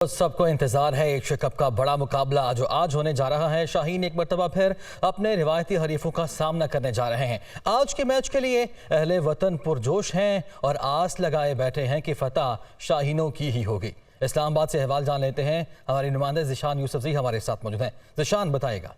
सबको इंतजार है एशिया कप का बड़ा मुकाबला जो आज होने जा रहा है। शाहीन एक मरतबा फिर अपने रिवायती हरीफों का सामना करने जा रहे हैं। आज के मैच के लिए अहले वतन पुरजोश हैं और आस लगाए बैठे हैं कि फतह शाहीनों की ही होगी। इस्लामाबाद से अहवाल जान लेते हैं, हमारे नुमाइंदे ज़िशान यूसुफज़ई हमारे साथ मौजूद हैं। ज़िशान बताएगा।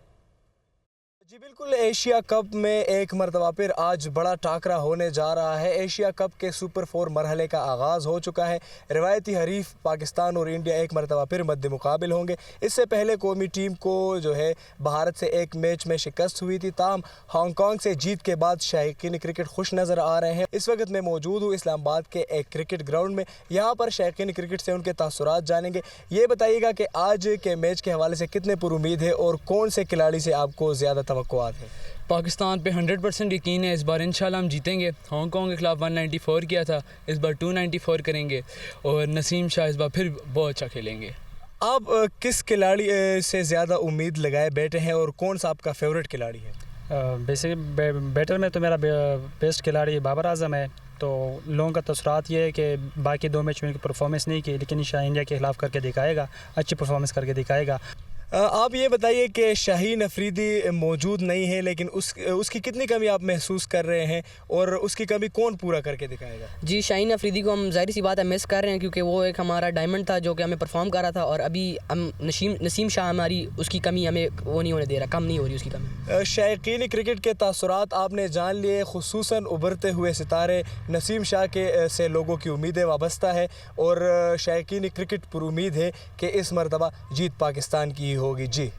जी बिल्कुल, एशिया कप में एक मरतबा फिर आज बड़ा टाकरा होने जा रहा है। एशिया कप के सुपर 4 मरहले का आगाज़ हो चुका है। रिवायती हरीफ पाकिस्तान और इंडिया एक मरतबा फिर मद्दे मुकाबिल होंगे। इससे पहले कौमी टीम को जो है भारत से एक मैच में शिकस्त हुई थी, ताहम हांगकॉन्ग से जीत के बाद शायकीन क्रिकेट खुश नज़र आ रहे हैं। इस वक्त मैं मौजूद हूँ इस्लामाबाद के एक क्रिकेट ग्राउंड में। यहाँ पर शायकीन क्रिकेट से उनके तासुरात जानेंगे। ये बताइएगा कि आज के मैच के हवाले से कितने पुरुमीद है और कौन से खिलाड़ी से आपको ज़्यादा तवक्कुआत है? पाकिस्तान पे 100% यकीन है, इस बार इंशाल्लाह हम जीतेंगे। हांगकॉन्ग के खिलाफ 194 किया था, इस बार 294 करेंगे और नसीम शाह इस बार फिर बहुत अच्छा खेलेंगे। आप किस खिलाड़ी से ज़्यादा उम्मीद लगाए बैठे हैं और कौन सा आपका फेवरेट खिलाड़ी है? बैटर में तो मेरा बेस्ट खिलाड़ी बाबर आजम है। तो लोगों का तसरात ये है कि बाकी 2 मैच में उनकी परफॉर्मेंस नहीं की, लेकिन इंडिया के खिलाफ करके दिखाएगा, अच्छी परफॉर्मेंस करके दिखाएगा। आप ये बताइए कि शाहीन अफरीदी मौजूद नहीं है, लेकिन उसकी कितनी कमी आप महसूस कर रहे हैं और उसकी कमी कौन पूरा करके दिखाएगा? जी, शाहीन अफरीदी को हम ज़ाहिर सी बात है मिस कर रहे हैं, क्योंकि वो एक हमारा डायमंड था जो कि हमें परफॉर्म कर रहा था, और अभी हम नसीम शाह हमारी उसकी कमी हमें वो नहीं होने दे रहा, कम नहीं हो रही उसकी कमी। शायकीन क्रिकेट के तासुरात आपने जान लिए, खुसूसन उभरते हुए सितारे नसीम शाह के से लोगों की उम्मीदें वाबस्ता है और शायकीन क्रिकेट पर उम्मीद है कि इस मरतबा जीत पाकिस्तान की होगी। जी।